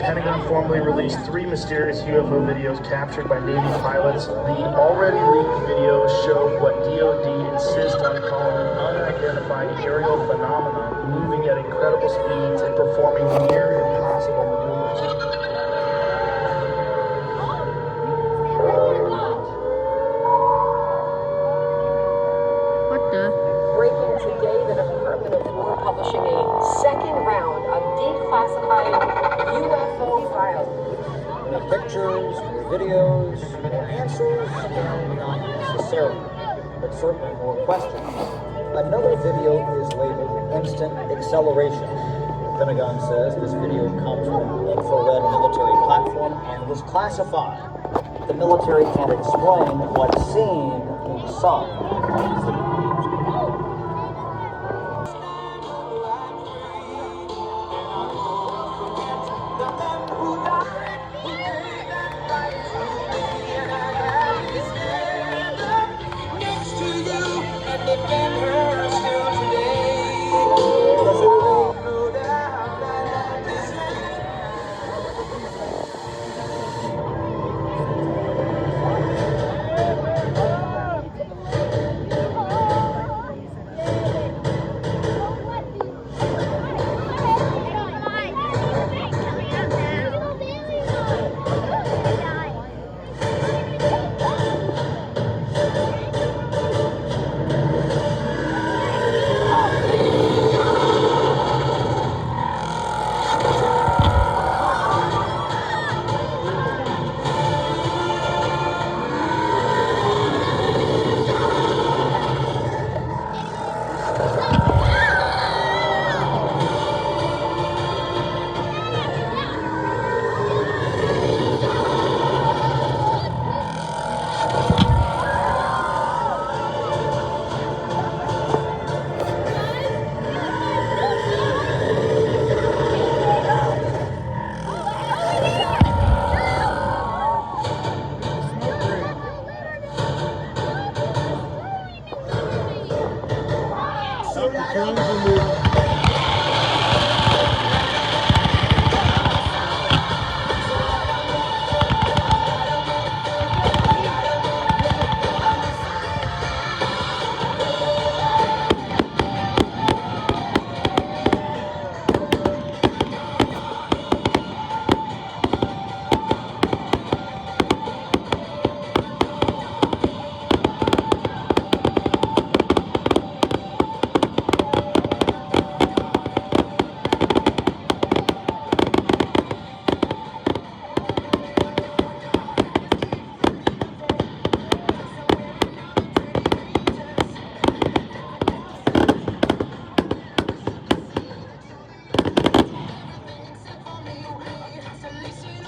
Pentagon formally released 3 mysterious UFO videos captured by Navy pilots. The already leaked videos show what DoD insists on calling an unidentified aerial phenomenon moving at incredible speeds and performing near impossible maneuvers. What the? Breaking today, the Department of War publishing a second round of declassified UFO files. No pictures, no videos, no answers, and not necessarily, but certainly more questions. Another video is labeled Instant Acceleration. The Pentagon says this video comes from an infrared military platform and was classified. The military can't explain what's seen in the sun.